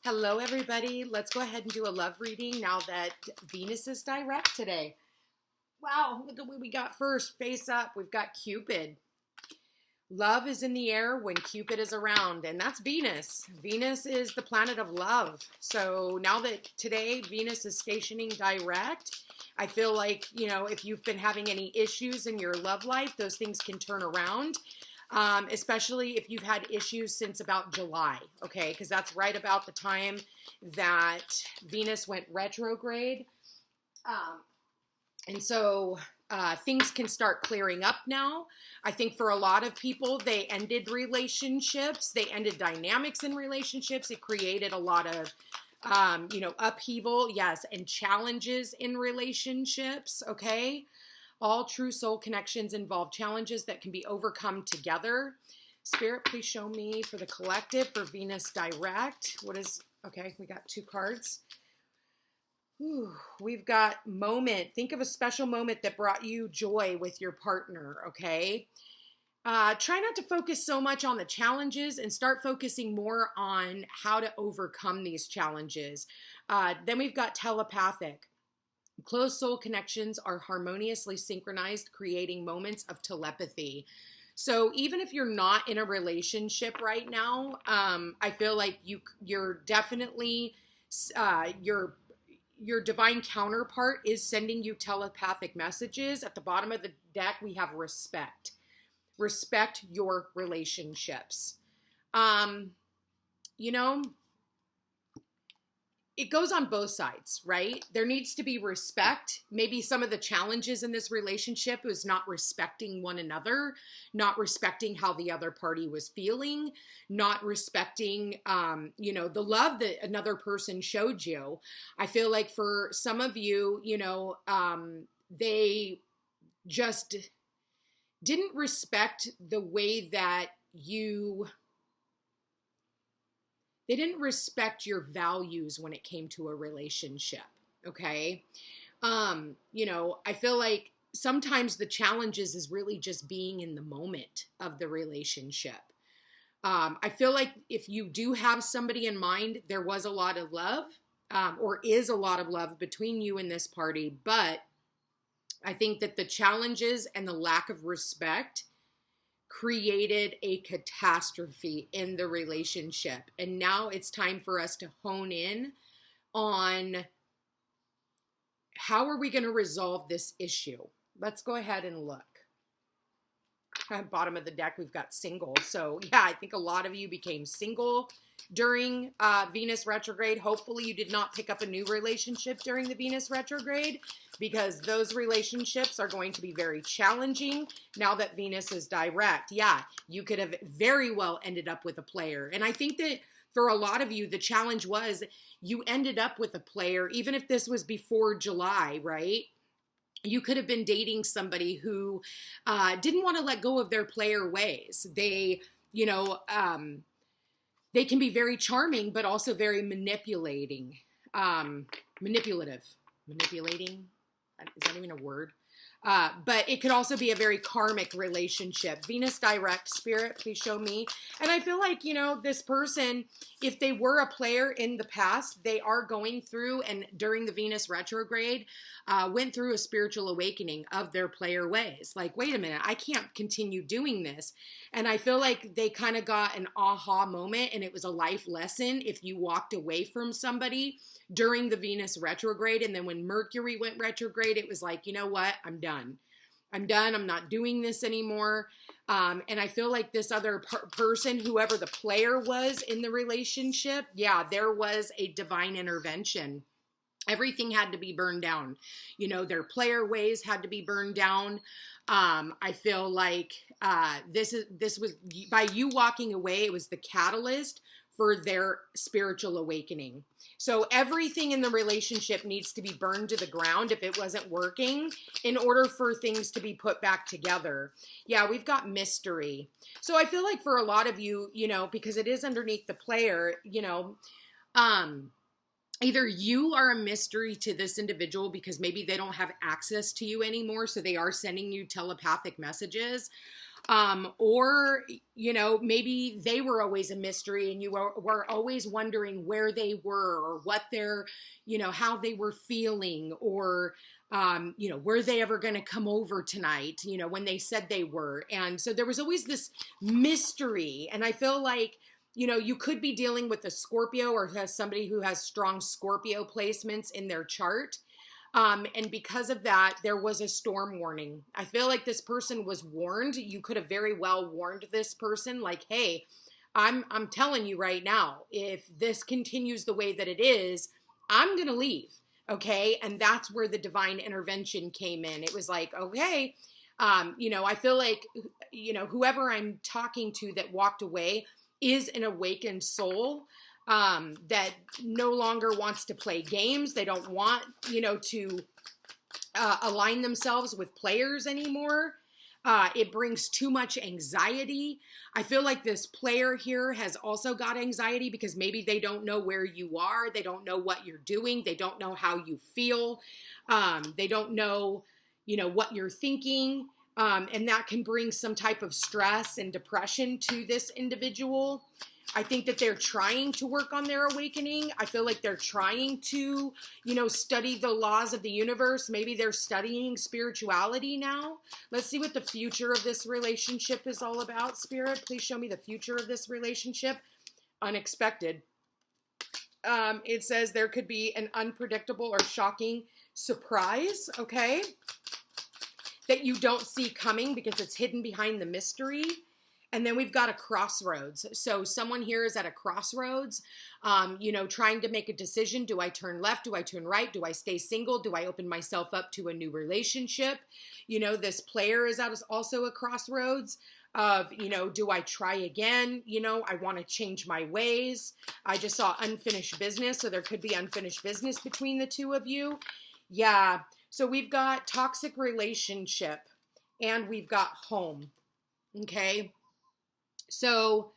Hello, everybody. Let's go ahead and do a love reading now that Venus is direct today. Wow, look at what we got first. Face up, we've got Cupid. Love is in the air when Cupid is around, and that's Venus. Venus is the planet of love. So now that today Venus is stationing direct, I feel like, if you've been having any issues in your love life, those things can turn around. Especially if you've had issues since about July, okay? Because that's right about the time that Venus went retrograde. And so things can start clearing up now. I think for a lot of people, they ended relationships. They ended dynamics in relationships. It created a lot of, upheaval, yes, and challenges in relationships, okay? All true soul connections involve challenges that can be overcome together. Spirit, please show me for the collective for Venus direct. Okay, we got 2 cards. Ooh, we've got moment. Think of a special moment that brought you joy with your partner, okay? Try not to focus so much on the challenges and start focusing more on how to overcome these challenges. Then we've got telepathic. Close soul connections are harmoniously synchronized, creating moments of telepathy. So even if you're not in a relationship right now, I feel like you're definitely, your divine counterpart is sending you telepathic messages. At the bottom of the deck, we have respect. Respect your relationships. It goes on both sides, right? There needs to be respect. Maybe some of the challenges in this relationship was not respecting one another, not respecting how the other party was feeling, not respecting, the love that another person showed you. I feel like for some of you, they just didn't respect the way that they didn't respect your values when it came to a relationship, okay? I feel like sometimes the challenges is really just being in the moment of the relationship. I feel like if you do have somebody in mind, there was a lot of love, or is a lot of love between you and this party, but I think that the challenges and the lack of respect created a catastrophe in the relationship. And now it's time for us to hone in on how are we going to resolve this issue. Let's go ahead and look. At bottom of the deck, we've got single. So yeah, I think a lot of you became single during Venus retrograde. Hopefully you did not pick up a new relationship during the Venus retrograde, because those relationships are going to be very challenging now that Venus is direct. Yeah, you could have very well ended up with a player. And I think that for a lot of you, the challenge was you ended up with a player, even if this was before July, right? You could have been dating somebody who didn't want to let go of their player ways. They can be very charming, but also very manipulating. Manipulating? Is that even a word? But it could also be a very karmic relationship. Venus direct, Spirit, please show me. And I feel like, this person, if they were a player in the past, they are going through, and during the Venus retrograde, went through a spiritual awakening of their player ways. Like, wait a minute, I can't continue doing this. And I feel like they kind of got an aha moment, and it was a life lesson if you walked away from somebody during the Venus retrograde. And then when Mercury went retrograde, it was like, you know what? I'm done. I'm not doing this anymore. And I feel like this other person, whoever the player was in the relationship, yeah, there was a divine intervention. Everything had to be burned down. Their player ways had to be burned down. I feel like this was, by you walking away, it was the catalyst for their spiritual awakening. So everything in the relationship needs to be burned to the ground if it wasn't working in order for things to be put back together. Yeah, we've got mystery. So I feel like for a lot of you, because it is underneath the player, either you are a mystery to this individual because maybe they don't have access to you anymore, so they are sending you telepathic messages. Or, you know, maybe they were always a mystery and you were always wondering where they were or what their, you know, how they were feeling, or, you know, were they ever going to come over tonight, you know, when they said they were. And so there was always this mystery. And I feel like, you know, you could be dealing with a Scorpio or has somebody who has strong Scorpio placements in their chart. And because of that, there was a storm warning. I feel like this person was warned. You could have very well warned this person, like, hey, I'm telling you right now, if this continues the way that it is, I'm going to leave. Okay. And that's where the divine intervention came in. It was like, okay, you know, I feel like, you know, whoever I'm talking to that walked away is an awakened soul that no longer wants to play games. They don't want, you know, to align themselves with players anymore. It brings too much anxiety. I feel like this player here has also got anxiety because maybe they don't know where you are. They don't know what you're doing. They don't know how you feel. They don't know, you know, what you're thinking. And that can bring some type of stress and depression to this individual. I think that they're trying to work on their awakening. I feel like they're trying to, you know, study the laws of the universe. Maybe they're studying spirituality now. Let's see what the future of this relationship is all about. Spirit, please show me the future of this relationship. Unexpected. It says there could be an unpredictable or shocking surprise, okay, that you don't see coming because it's hidden behind the mystery. And then we've got a crossroads. So someone here is at a crossroads, you know, trying to make a decision. Do I turn left? Do I turn right? Do I stay single? Do I open myself up to a new relationship? You know, this player is at also a crossroads of, you know, do I try again? You know, I want to change my ways. I just saw unfinished business. So there could be unfinished business between the two of you. Yeah. So we've got toxic relationship and we've got home. Okay. So,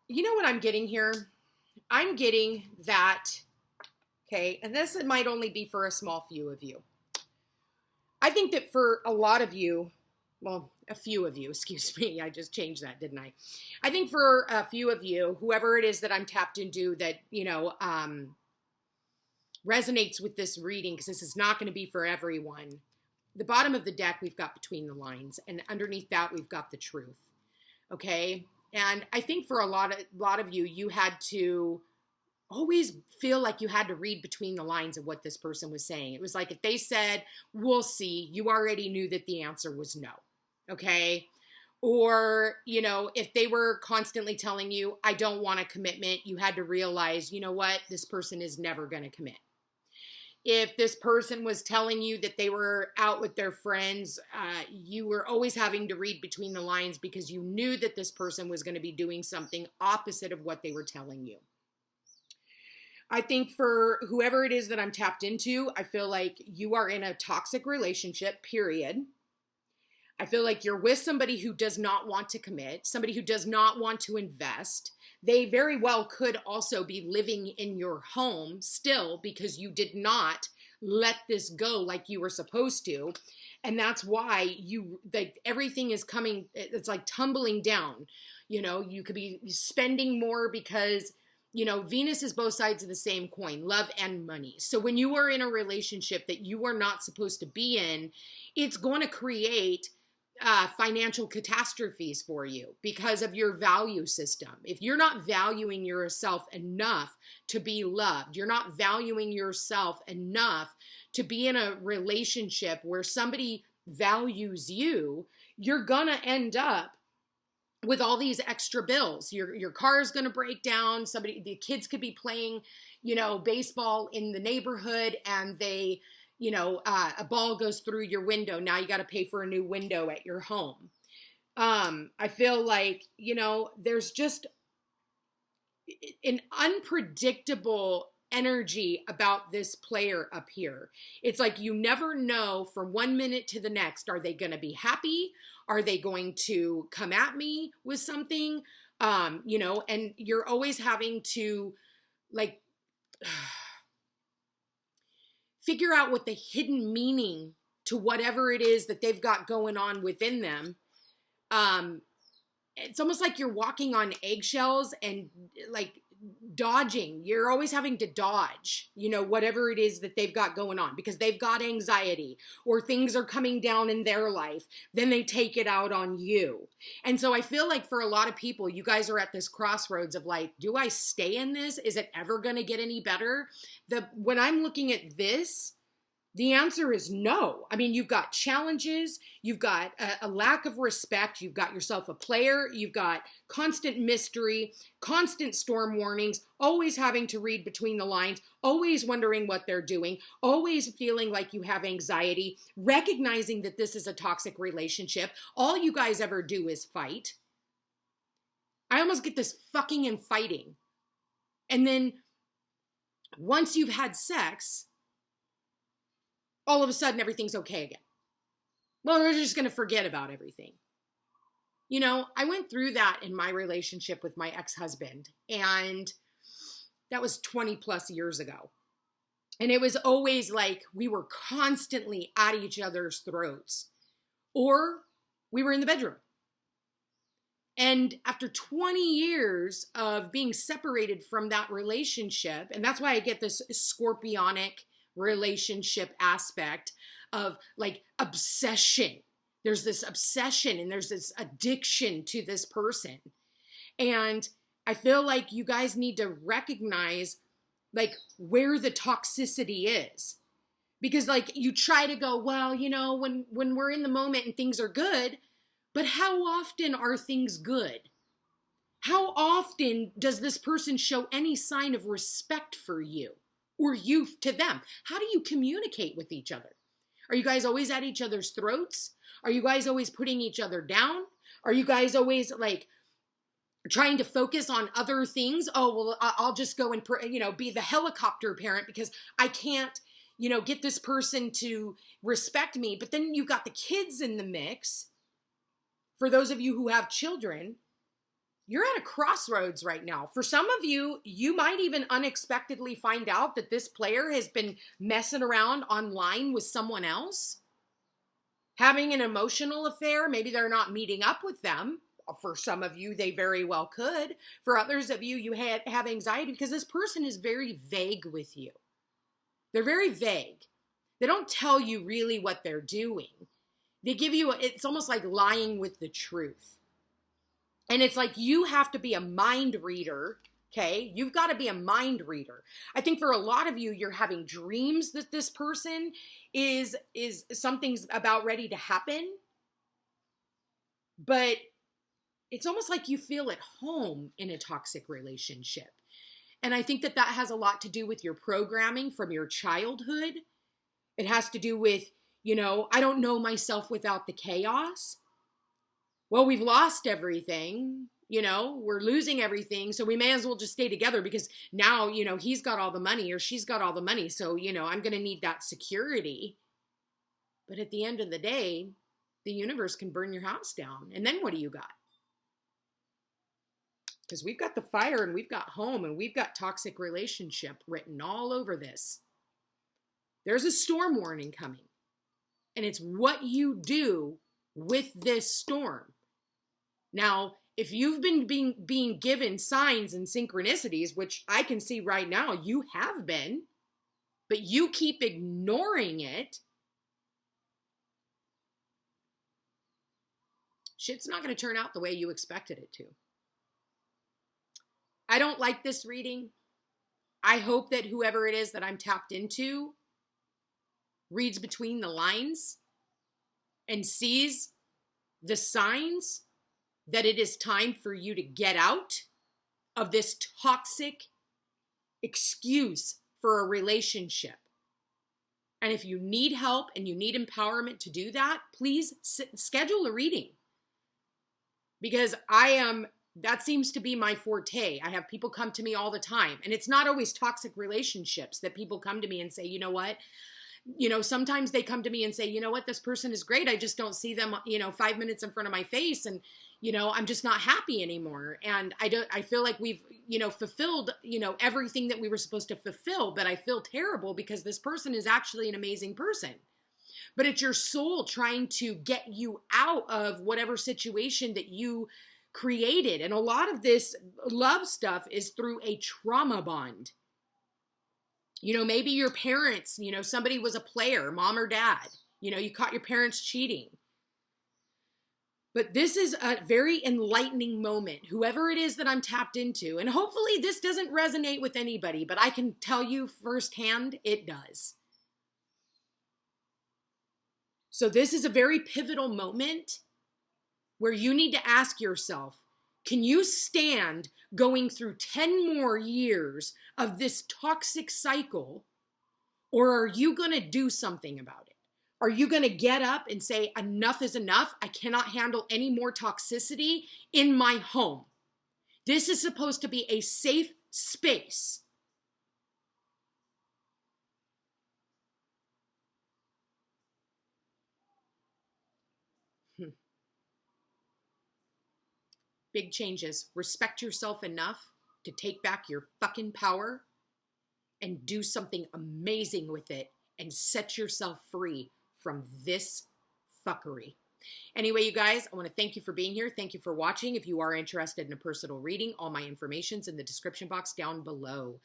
you know what I'm getting here? I'm getting that, okay, and this might only be for a small few of you. I think that for a lot of you, well, a few of you, excuse me, I just changed that, didn't I? I think for a few of you, whoever it is that I'm tapped into that, you know, resonates with this reading, because this is not going to be for everyone. The bottom of the deck, we've got between the lines, and underneath that, we've got the truth. Okay. And I think for a lot of you, you had to always feel like you had to read between the lines of what this person was saying. It was like, if they said, we'll see, you already knew that the answer was no. Okay. Or, you know, if they were constantly telling you, I don't want a commitment, you had to realize, you know what, this person is never going to commit. If this person was telling you that they were out with their friends, you were always having to read between the lines because you knew that this person was going to be doing something opposite of what they were telling you. I think for whoever it is that I'm tapped into, I feel like you are in a toxic relationship, period. I feel like you're with somebody who does not want to commit, somebody who does not want to invest. They very well could also be living in your home still because you did not let this go like you were supposed to. And that's why everything is coming, it's like tumbling down. You know, you could be spending more because, you know, Venus is both sides of the same coin, love and money. So when you are in a relationship that you are not supposed to be in, it's going to create financial catastrophes for you because of your value system. If you're not valuing yourself enough to be loved, you're not valuing yourself enough to be in a relationship where somebody values you, you're gonna end up with all these extra bills. Your car is going to break down. The kids could be playing, you know, baseball in the neighborhood and they, you know, a ball goes through your window. Now you got to pay for a new window at your home. I feel like, you know, there's just an unpredictable energy about this player up here. It's like you never know from one minute to the next. Are they going to be happy? Are they going to come at me with something? You know, and you're always having to like figure out what the hidden meaning to whatever it is that they've got going on within them. It's almost like you're walking on eggshells and like dodging. You're always having to dodge, you know, whatever it is that they've got going on because they've got anxiety or things are coming down in their life. Then they take it out on you. And so I feel like for a lot of people, you guys are at this crossroads of like, do I stay in this? Is it ever going to get any better? When I'm looking at this, the answer is no. I mean, you've got challenges, you've got a lack of respect, you've got yourself a player, you've got constant mystery, constant storm warnings, always having to read between the lines, always wondering what they're doing, always feeling like you have anxiety, recognizing that this is a toxic relationship. All you guys ever do is fight. I almost get this fucking and fighting. And then once you've had sex, all of a sudden everything's okay again. Well, we're just going to forget about everything. You know, I went through that in my relationship with my ex-husband, and that was 20 plus years ago. And it was always like we were constantly at each other's throats, or we were in the bedroom. And after 20 years of being separated from that relationship, and that's why I get this scorpionic relationship aspect of like obsession. There's this obsession and there's this addiction to this person. And I feel like you guys need to recognize like where the toxicity is. Because like you try to go, well, you know, when we're in the moment and things are good, but how often are things good? How often does this person show any sign of respect for you? Or you to them? How do you communicate with each other? Are you guys always at each other's throats? Are you guys always putting each other down? Are you guys always like trying to focus on other things? Oh, well, I'll just go and, you know, be the helicopter parent because I can't, you know, get this person to respect me. But then you've got the kids in the mix. For those of you who have children, you're at a crossroads right now. For some of you, you might even unexpectedly find out that this player has been messing around online with someone else, having an emotional affair. Maybe they're not meeting up with them. For some of you, they very well could. For others of you, you have anxiety because this person is very vague with you. They're very vague. They don't tell you really what they're doing. They give you, it's almost like lying with the truth. And it's like you have to be a mind reader, okay? You've got to be a mind reader. I think for a lot of you, you're having dreams that this person is something's about ready to happen. But it's almost like you feel at home in a toxic relationship. And I think that that has a lot to do with your programming from your childhood. It has to do with, you know, I don't know myself without the chaos. Well, we've lost everything, you know, we're losing everything. So we may as well just stay together because now, you know, he's got all the money or she's got all the money. So, you know, I'm going to need that security. But at the end of the day, the universe can burn your house down. And then what do you got? Because we've got the fire and we've got home and we've got toxic relationship written all over this. There's a storm warning coming. And it's what you do with this storm. Now, if you've been being given signs and synchronicities, which I can see right now you have been, but you keep ignoring it, shit's not going to turn out the way you expected it to. I don't like this reading. I hope that whoever it is that I'm tapped into reads between the lines and sees the signs that it is time for you to get out of this toxic excuse for a relationship. And if you need help and you need empowerment to do that, please schedule a reading. Because that seems to be my forte. I have people come to me all the time. And it's not always toxic relationships that people come to me and say, you know what? You know, sometimes they come to me and say, you know what, this person is great. I just don't see them, you know, 5 minutes in front of my face. And, you know, I'm just not happy anymore. And I feel like we've, you know, fulfilled, you know, everything that we were supposed to fulfill, but I feel terrible because this person is actually an amazing person. but it's your soul trying to get you out of whatever situation that you created. And a lot of this love stuff is through a trauma bond. You know, maybe your parents, you know, somebody was a player, mom or dad, you know, you caught your parents cheating. But this is a very enlightening moment, whoever it is that I'm tapped into. And hopefully this doesn't resonate with anybody, but I can tell you firsthand, it does. So this is a very pivotal moment where you need to ask yourself, can you stand going through 10 more years of this toxic cycle, or are you going to do something about it? Are you going to get up and say, enough is enough? I cannot handle any more toxicity in my home. This is supposed to be a safe space. Big changes. Respect yourself enough to take back your fucking power and do something amazing with it and set yourself free from this fuckery. Anyway, you guys, I want to thank you for being here. Thank you for watching. If you are interested in a personal reading, all my information's in the description box down below.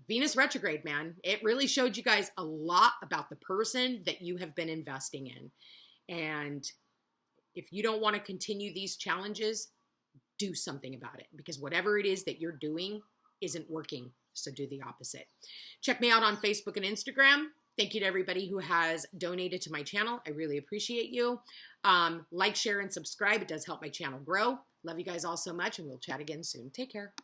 Venus retrograde, man, it really showed you guys a lot about the person that you have been investing in. And if you don't want to continue these challenges, do something about it, because whatever it is that you're doing isn't working. So do the opposite. Check me out on Facebook and Instagram. Thank you to everybody who has donated to my channel. I really appreciate you. Like, share, and subscribe. It does help my channel grow. Love you guys all so much, and we'll chat again soon. Take care.